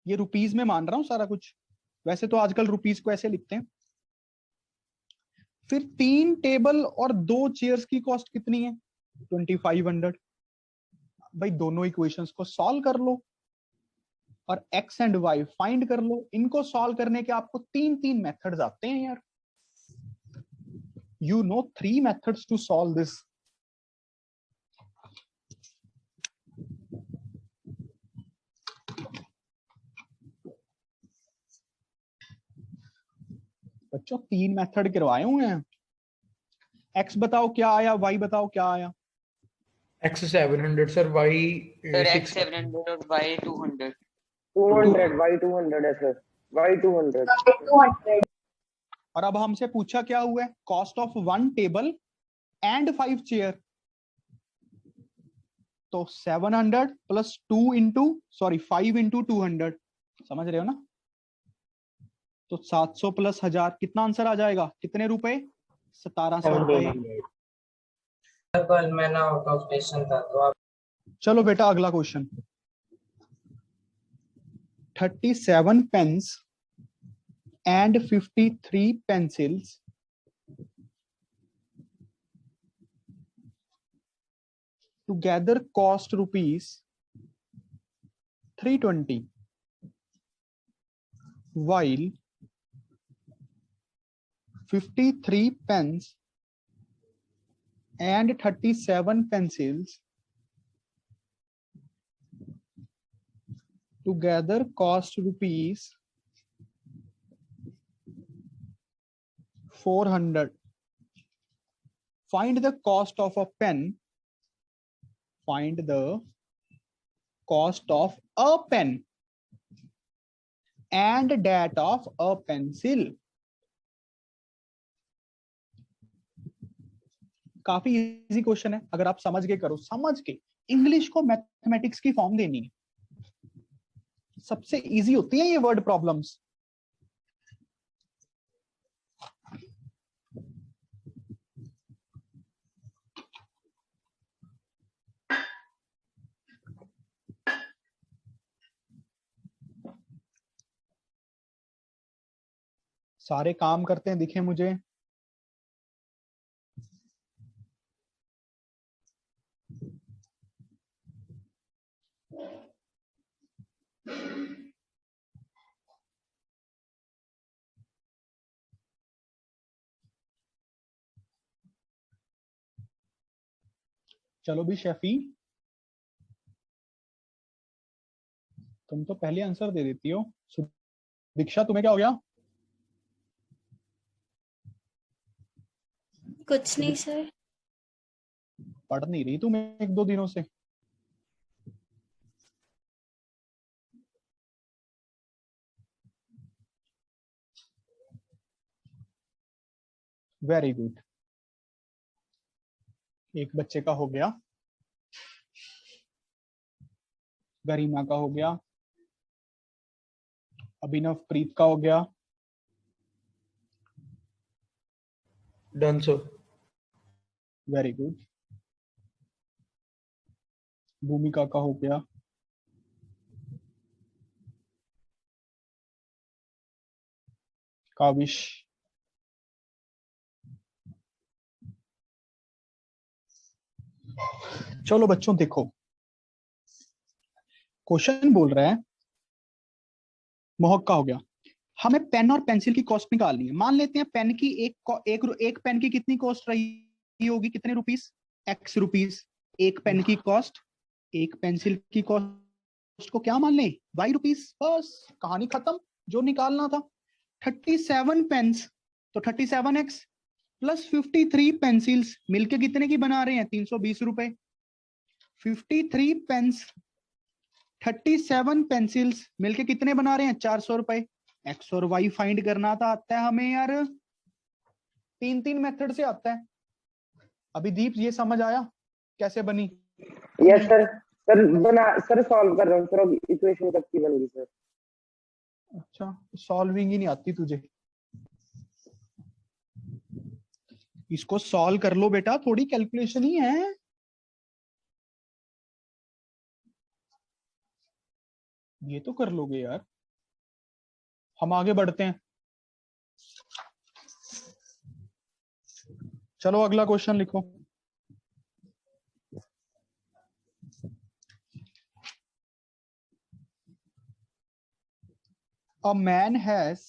ये रुपीस में मान रहा हूं सारा कुछ, वैसे तो आजकल रुपीस को ऐसे लिखते हैं। फिर 3 टेबल और 2 चेयर्स की कॉस्ट कितनी है? 2500। भाई दोनों इक्वेशंस को सॉल्व कर लो और x एंड y फाइंड कर लो। इनको सॉल्व करने के आपको 3 मेथड्स आते हैं यार। You know 3 methods to solve this. बच्चों 3 मेथड करवाए हुए हैं। x बताओ क्या आया, y बताओ क्या आया। X 700 sir, Y sir x 600। 700 और y 200। 200 y 200 है सर, y 200। 200 और अब हमसे पूछा क्या हुआ है? Cost of 1 table and 5 chair. तो 700 प्लस 5 इंटू 200, समझ रहे हो ना? तो 700 प्लस 1000, कितना आंसर आ जाएगा? कितने रुपए? 1700 रुपए। कल मैं ना आउट ऑफ स्टेशन था तो आप चलो बेटा अगला question. 37 pens and 53 pencils together cost rupees 320, while 53 pens and 37 pencils together cost rupees 400. Find the cost of a pen. Find the cost of a pen and that of a pencil. काफी easy question है, अगर आप समझ के करो। समझ के English को मैथमेटिक्स की फॉर्म देनी है। सबसे इजी होती है ये वर्ड प्रॉब्लम्स। सारे काम करते हैं दिखे मुझे। चलो भी शेफी, तुम तो पहले आंसर दे देती हो। दीक्षा तुम्हें क्या हो गया? कुछ नहीं सर। पढ़ नहीं रही तुम 1-2 दिनों से। Very good. एक बच्चे का हो गया, गरिमा का हो गया, अभिनव प्रीत का हो गया, डन सर। Very good. भूमिका का हो गया, काविश, चलो बच्चों देखो, क्वेश्चन बोल रहा है मोहक का हो गया, हमें पेन और पेंसिल की कॉस्ट निकालनी है। मान लेते हैं पेन की एक पेन की कितनी कॉस्ट रही होगी, कितने रुपीस? x rupees. एक पेन की कॉस्ट, एक पेंसिल की कॉस्ट को क्या मान लें? y rupees. बस कहानी खत्म। जो निकालना था 37 पेन्स, तो 37x प्लस 53 पेंसिल्स मिलके कितने की बना रहे हैं? 320 रुपए। 53 पेन्स 37 पेंसिल्स मिलके कितने बना रहे हैं? 400 रुपए। एक्स और वाई फाइंड करना था, आता है हमें यार 3 मेथड से आता है। अभी दीप ये समझ आया कैसे बनी? Yes sir. सर सॉल्व कर रहा हूँ सर, इक्वेशन कब की बनेगी सर? अच्छा, सॉल्विंग ही नहीं आती तुझे। इसको सॉल्व कर लो बेटा, थोड़ी कैलकुलेशन ही है। ये तो कर लोगे यार। हम आगे बढ़ते हैं। चलो अगला क्वेश्चन लिखो। A man has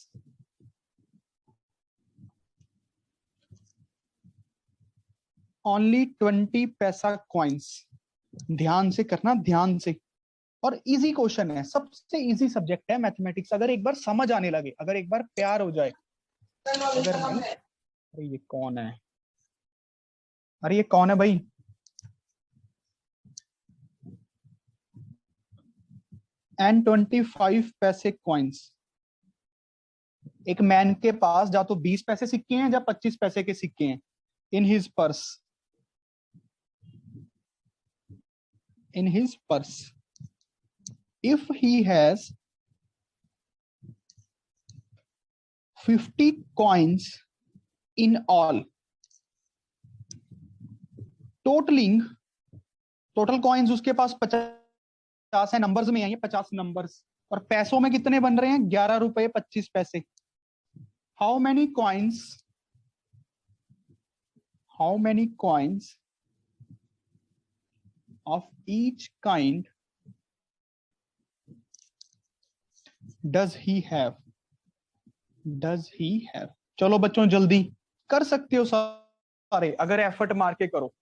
only 20 पैसा कॉइन्स। ध्यान से करना, ध्यान से, और इजी क्वेश्चन है, सबसे इजी सब्जेक्ट है मैथमेटिक्स। अगर एक बार समझ आने लगे, अगर एक बार प्यार हो जाए, अगर नहीं, अरे ये कौन है, अरे ये कौन है भाई, एंड 25 पैसे कॉइन्स। एक मैन के पास जा तो 20 पैसे सिक्के हैं या 25 पैसे के सिक्के हैं in his purse, in his purse. If he has 50 coins in all, totalling, total coins उसके पास 50 है, नंबर्स में आएंगे 50 नंबर्स, और पैसों में कितने बन रहे हैं, 11 रुपए 25 पैसे। How many coins, how many coins of each kind does he have, does he have. चलो बच्चों जल्दी कर सकते हो सारे, अगर एफर्ट मार के करो।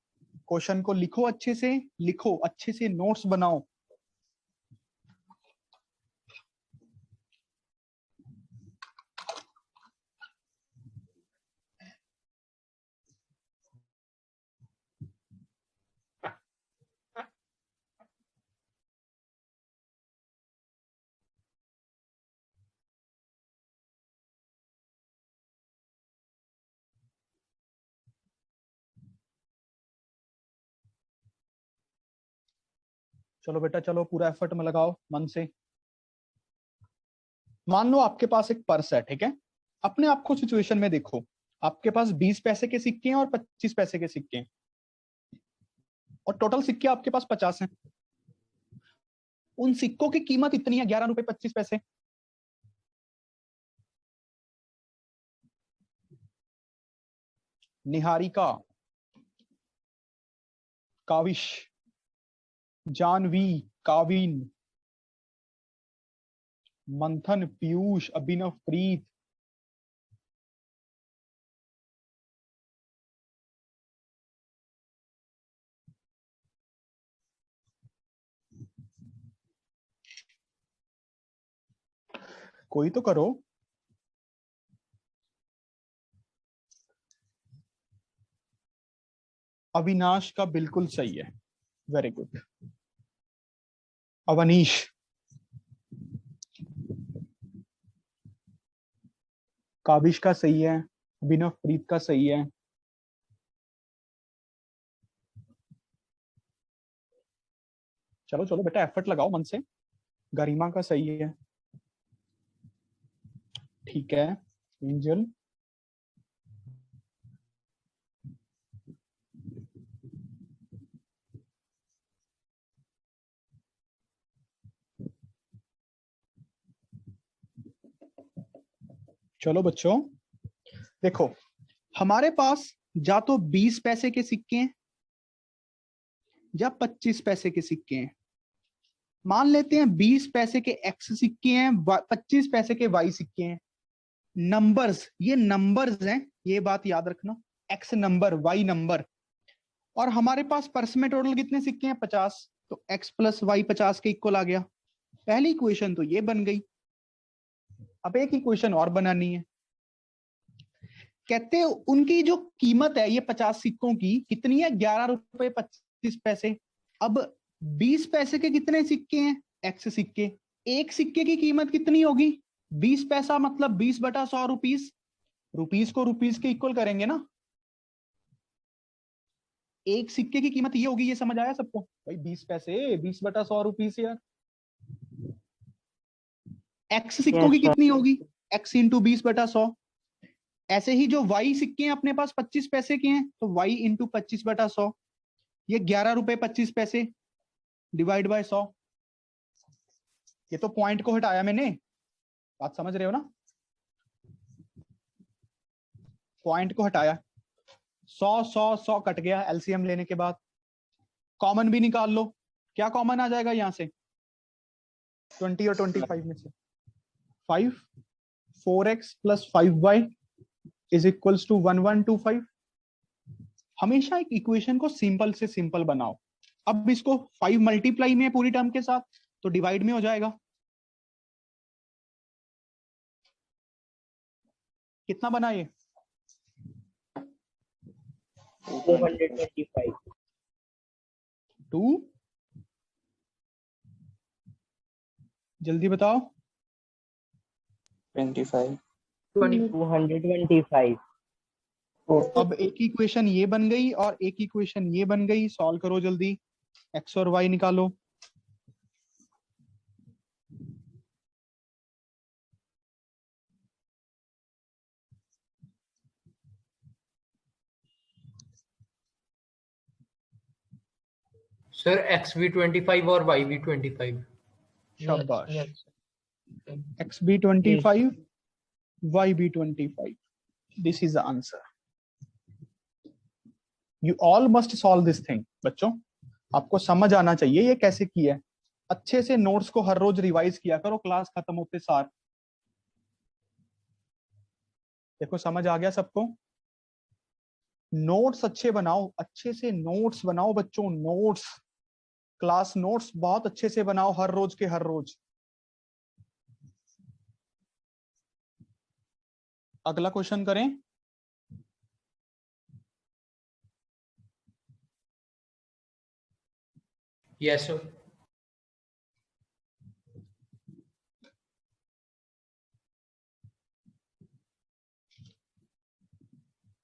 क्वेश्चन को लिखो अच्छे से, लिखो अच्छे से, नोट्स बनाओ। चलो बेटा चलो, पूरा एफर्ट में लगाओ मन से। मान लो आपके पास एक पर्स है, ठीक है, अपने आप को सिचुएशन में देखो, आपके पास 20 पैसे के सिक्के हैं और 25 पैसे के सिक्के हैं, और टोटल सिक्के आपके पास 50 हैं। उन सिक्कों की कीमत इतनी है, 11 रुपए 25 पैसे। निहारिका, काविश, जानवी, काविन, मंथन, पीयूष, अभिनव, प्रीत, कोई तो करो। अविनाश का बिल्कुल सही है, वेरी गुड। अवनीश, काविश का सही है, अभिनव प्रीत का सही है, चलो चलो बेटा एफर्ट लगाओ मन से। गरिमा का सही है, ठीक है। एंजल, चलो बच्चों देखो, हमारे पास या तो 20 पैसे के सिक्के हैं या 25 पैसे के सिक्के हैं। मान लेते हैं 20 पैसे के एक्स सिक्के हैं, 25 पैसे के वाई सिक्के हैं। नंबर्स, ये नंबर्स हैं, ये बात याद रखना, एक्स नंबर, वाई नंबर। और हमारे पास पर्स में टोटल कितने सिक्के हैं, 50, तो एक्स प्लस वाई 50 के इक्वल आ गया। पहली इक्वेशन तो ये बन गई। अब एक इक्वेशन और बनानी है। कहते हैं उनकी जो कीमत है ये 50 सिक्कों की कितनी है, 11 रुपए 25 पैसे। अब 20 पैसे के कितने सिक्के हैं, एक्स सिक्के। एक सिक्के की कीमत कितनी होगी, 20 पैसा, मतलब 20/100 रुपीस। रुपीस को रुपीस के इक्वल करेंगे ना, एक सिक्के की कीमत ये होगी। ये समझ आया सबको भाई, 20 पैसे 20/100 रुपीस यार। एक्स सिक्कों की कितनी होगी, एक्स इंटू 20/100। ऐसे ही जो वाई सिक्के हैं अपने पास 25 पैसे के हैं, तो वाई इंटू 25/100। ये 11 रुपए 25 पैसे डिवाइड बाय 100। ये तो पॉइंट को हटाया मैंने, बात समझ रहे हो ना, पॉइंट को हटाया। 100 कट गया एलसीएम लेने के बाद। कॉमन भी निकाल लो, क्या कॉमन आ जाएगा यहाँ से? 20 और 25 में से 5, 4x plus 5y is equals to 1125। हमेशा एक इक्वेशन को सिंपल से सिंपल बनाओ। अब इसको 5 मल्टीप्लाई में पूरी टर्म के साथ, तो डिवाइड में हो जाएगा। कितना बना ये? 225। 2, जल्दी बताओ। 25। 225। अब एक इक्वेशन ये बन गई और एक इक्वेशन ये बन गई। सॉल्व करो जल्दी, x और y निकालो। सर एक्स भी 25 और वाई भी 25। शाबाश। x भी 25, y भी 25। This is the answer. You all must solve this thing. बच्चों, आपको समझ आना चाहिए ये कैसे किया है। अच्छे से नोट्स को हर रोज रिवाइज किया करो क्लास खत्म होते सार। देखो समझ आ गया सबको? नोट्स अच्छे बनाओ, अच्छे से नोट्स बनाओ बच्चों। नोट्स, क्लास नोट्स बहुत अच्छे से बनाओ हर रोज के हर रोज। अगला क्वेश्चन करें। Yes sir.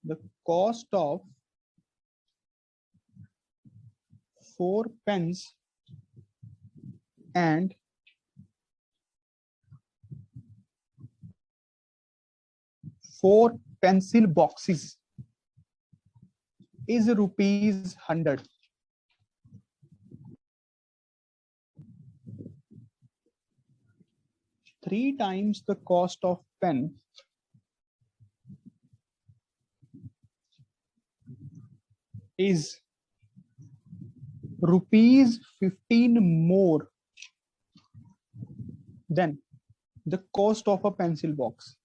The cost of 4 pens and 4 pencil boxes is rupees 100. Three times the cost of pen is rupees 15 more than the cost of a pencil box.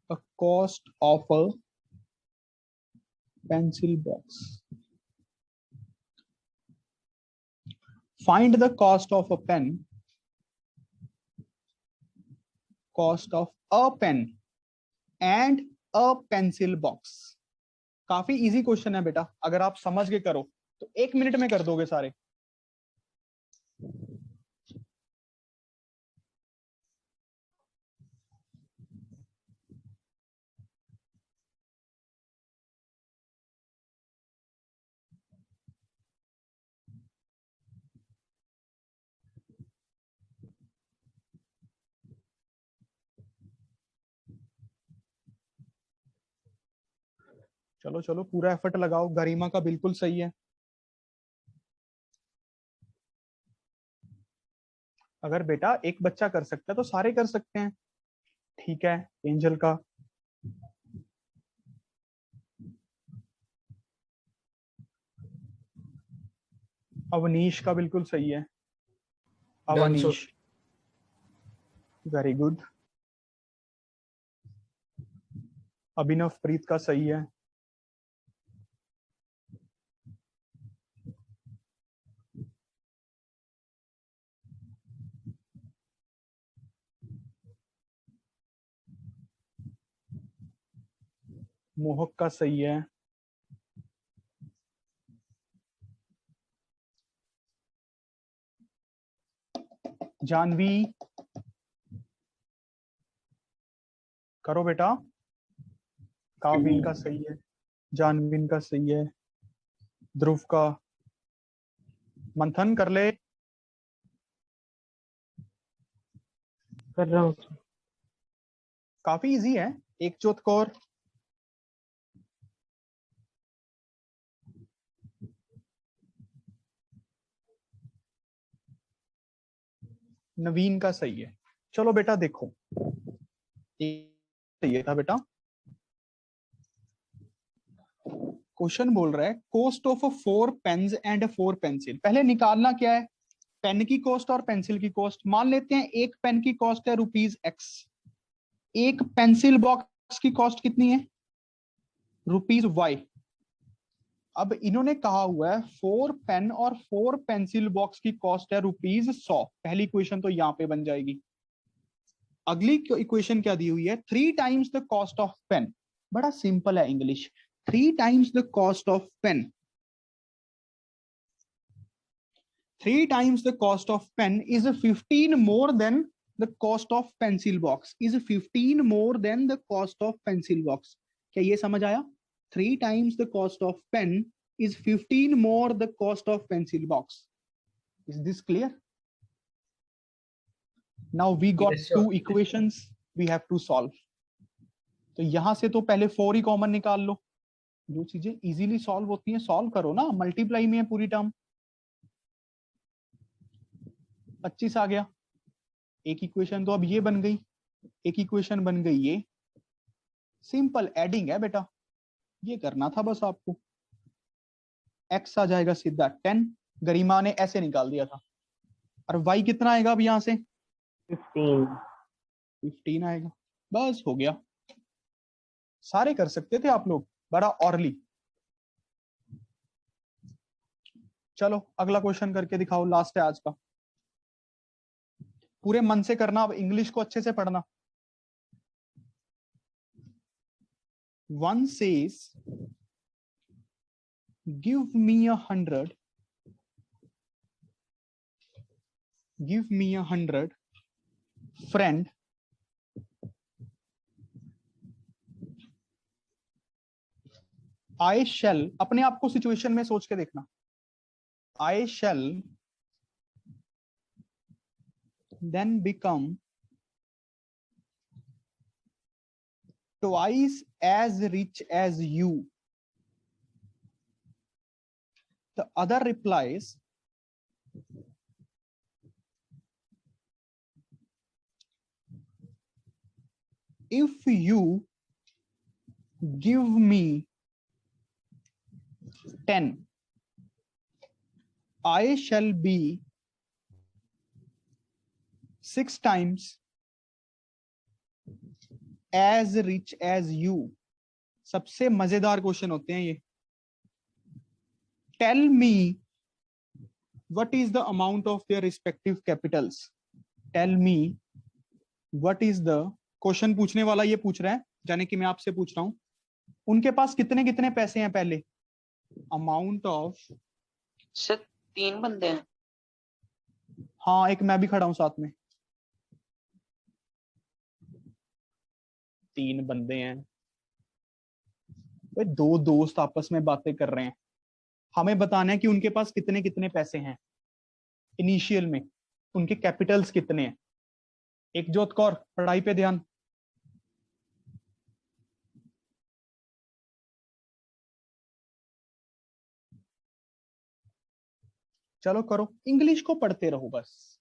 A cost of a pencil box. Find the cost of a pen, cost of a pen and a pencil box. काफी easy question है बेटा, अगर आप समझ के करो तो 1 minute में कर दोगे सारे। चलो चलो, पूरा एफर्ट लगाओ। गरिमा का बिल्कुल सही है। अगर बेटा एक बच्चा कर सकता है तो सारे कर सकते हैं। ठीक है, एंजल का अवनीश का बिल्कुल सही है। Avneesh, very good. अभिनव प्रीत का सही है। मोहक का सही है। जानवी, करो बेटा। काविन का सही है, जानवीन का सही है, ध्रुव का। मंथन कर ले। कर रहा हूँ। काफी इजी है। एक चौथ कौर, नवीन का सही है। चलो बेटा देखो, सही था बेटा। क्वेश्चन बोल रहा है cost of 4 pens and 4 pencil. पहले निकालना क्या है, पेन की कॉस्ट और पेंसिल की कॉस्ट। मान लेते हैं एक पेन की कॉस्ट है ₹X, एक पेंसिल बॉक्स की कॉस्ट कितनी है ₹Y। अब इन्होंने कहा हुआ है 4 पेन और 4 पेंसिल बॉक्स की कॉस्ट है ₹100। पहली इक्वेशन तो यहां पे बन जाएगी। अगली इक्वेशन क्या दी हुई है, 3 times the cost of pen. बड़ा सिंपल है English, 3 times the cost of pen, 3 times the cost of pen is 15 more than the cost of pencil box, is 15 more than the cost of pencil box। क्या ये समझ आया? 3 times the cost of pen is 15 more the cost of pencil box। Is this clear? Now we got Yes, sir. 2 equations we have to solve। तो यहां से तो पहले 4 ही common निकाल लो। जो चीजें इजीली सॉल्व होती हैं सॉल्व करो ना, मल्टीप्लाई में है पूरी टर्म। 25 आ गया। एक इक्वेशन तो अब ये बन गई, एक इक्वेशन बन गई ये। सिंपल एडिंग है बेटा, ये करना था बस आपको। x आ जाएगा सीधा 10, गरिमा ने ऐसे निकाल दिया था। और y कितना आएगा अब यहां से 15 आएगा। बस हो गया, सारे कर सकते थे आप लोग, बड़ा ऑर्ली। चलो अगला क्वेश्चन करके दिखाओ, लास्ट है आज का। पूरे मन से करना, अब इंग्लिश को अच्छे से पढ़ना। One says, give me 100, give me 100, friend, I shall, अपने आप को सिचुएशन में सोच के देखना, I shall then become twice as rich as you। The other replies, if you give me 10, I shall be 6 times as rich as you। सबसे मजेदार question होते हैं ये। Tell me what is the amount of their respective capitals। Tell me what is the, question पूछने वाला ये पूछ रहा है, जाने कि मैं आपसे पूछ रहा हूं, उनके पास कितने कितने पैसे हैं पहले। अमाउंट ऑफ, सर 3 बंदे हैं। हाँ एक मैं भी खड़ा हूं साथ में, 3 बंदे हैं। भाई 2 दोस्त आपस में बातें कर रहे हैं, हमें बताना है कि उनके पास कितने कितने पैसे हैं इनिशियल में, उनके कैपिटल्स कितने हैं। एक जोत कौर, पढ़ाई पे ध्यान। चलो करो, इंग्लिश को पढ़ते रहो बस,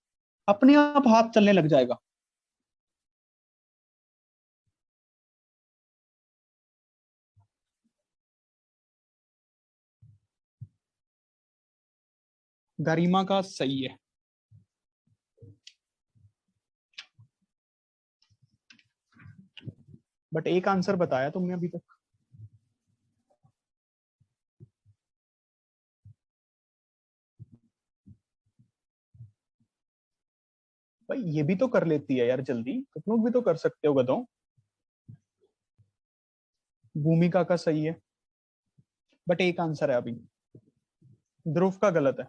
अपने आप हाथ चलने लग जाएगा। गरिमा का सही है, बट एक आंसर बताया तुमने अभी तक। भाई ये भी तो कर लेती है यार जल्दी, तुम लोग भी तो कर सकते हो गधों। भूमिका का सही है, बट एक आंसर है अभी। ध्रुव का गलत है।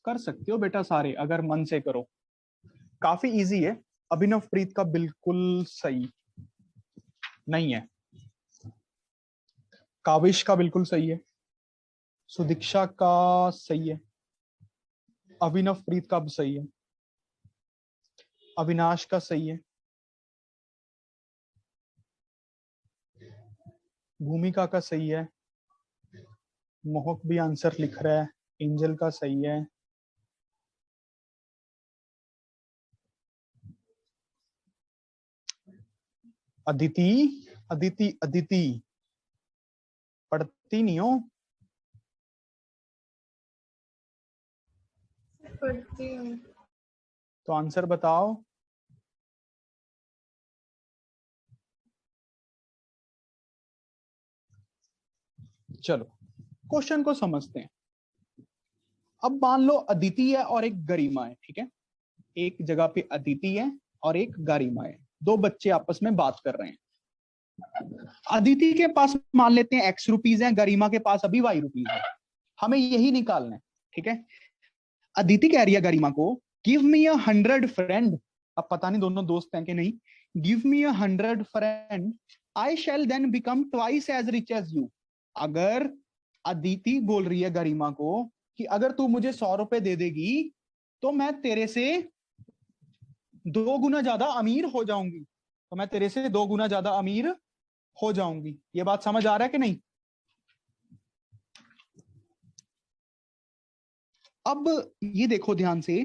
कर सकते हो बेटा सारे, अगर मन से करो, काफी इजी है। अभिनव प्रीत का बिल्कुल सही नहीं है, काविश का बिल्कुल सही है, सुदीक्षा का सही है, अभिनव प्रीत का भी सही है, अविनाश का सही है, भूमिका का सही है, मोहक भी आंसर लिख रहा है, एंजल का सही है, अदिति अदिति अदिति पढ़ती नहीं हो? पढ़ती हूँ। तो आंसर बताओ। चलो क्वेश्चन को समझते हैं। अब मान लो अदिति है और एक गरिमा है, ठीक है? एक जगह पे अदिति है और एक गरिमा है, दो बच्चे आपस में बात कर रहे हैं। अदिति के पास मान लेते हैं x रुपीज है, गरिमा के पास अभी y रुपीज है। हमें यही निकालना है, ठीक है? अदिति कह रही है गरिमा को, गिव मी 100 फ्रेंड। अब पता नहीं दोनों दोस्त हैं कि नहीं। Give me 100 friend, I shall then become twice as rich as you. अगर अदिति बोल रही है गरिमा को कि अगर तू मुझे 100 रुपए दे देगी तो मैं तेरे से 2 गुना ज्यादा अमीर हो जाऊंगी, तो मैं तेरे से 2 गुना ज्यादा अमीर हो जाऊंगी। ये बात समझ आ रहा है कि नहीं? अब ये देखो ध्यान से,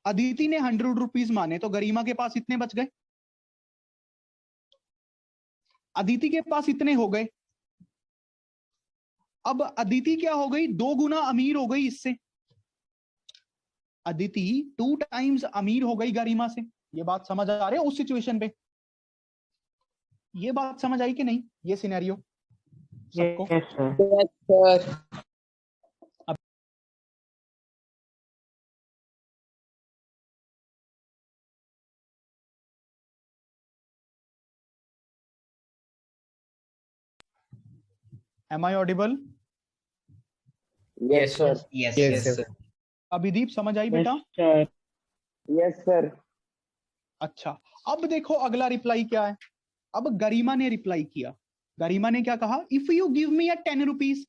अदिति ने 100 रुपीज माने तो गरिमा के पास इतने बच गए, अदिति के पास इतने हो गए। अब अदिति क्या हो गई? 2 गुना अमीर हो गई इससे। अदिति 2 टाइम्स अमीर हो गई गरिमा से। ये बात समझ आ रही है उस सिचुएशन पे? ये बात समझ आई कि नहीं? ये सिनेरियो सबको? Yes, sir. Am I audible? Yes, sir. Yes, sir. Abhideep समझ आई बेटा? Yes, sir. अच्छा, अब देखो अगला रिप्लाई क्या है। अब गरिमा ने रिप्लाई किया। गरिमा ने क्या कहा? If you give me 10 rupees.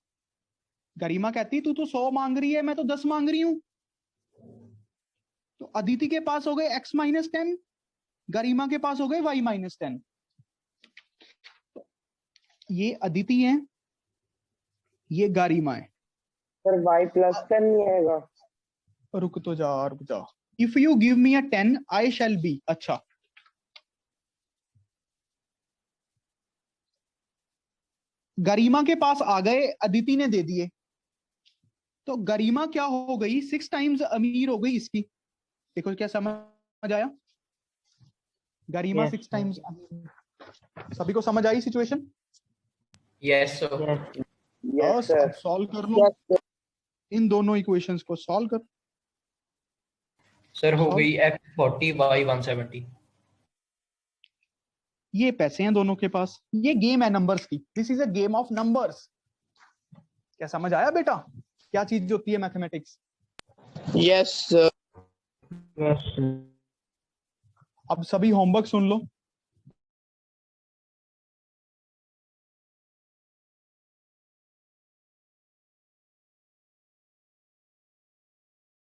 Garima कहती तू तो 100 मांग रही है, मैं तो 10 मांग रही हूं। तो अदिति के पास हो गए x माइनस 10, गरिमा के पास हो गए y माइनस 10। ये अदिति है, ये गरिमा है। सर y प्लस 10 नहीं आएगा? रुक तो जा, रुक जा। If you give me 10 I shall be. अच्छा, गरिमा के पास आ गए, अदिति ने दे दिए, तो गरिमा क्या हो गई? 6 टाइम्स अमीर हो गई इसकी। देखो क्या समझ आया? गरिमा 6 टाइम्स अमीर। सभी को समझ आई situation? Yes, sir. Yes, sir. Solve कर लो इन दोनों इक्वेशंस को, सॉल्व कर। सर हो गई x 40 y 170। ये पैसे हैं दोनों के पास। ये गेम है नंबर्स की। This is a game of numbers. क्या समझ आया बेटा क्या चीज होती है mathematics? Yes, sir. Yes, sir. अब सभी होमवर्क सुन लो।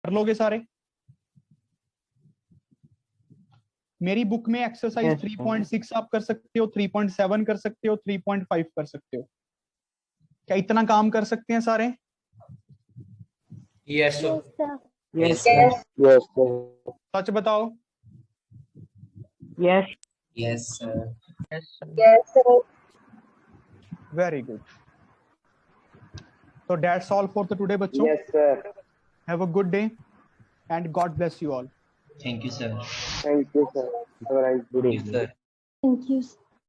कर लोगे सारे? मेरी बुक में एक्सरसाइज 3.6 आप कर सकते हो, 3.7 कर सकते हो, 3.5 कर सकते हो। क्या इतना काम कर सकते हैं सारे? Yes, sir. Yes, sir. Yes, sir. सच बताओ। Yes. Yes, sir. Yes, sir. Very good. तो that's all for the today बच्चों। Yes, sir. Have a good day and God bless you all. Thank you, sir. Thank you, sir. Have a nice day. Thank you, sir. Thank you.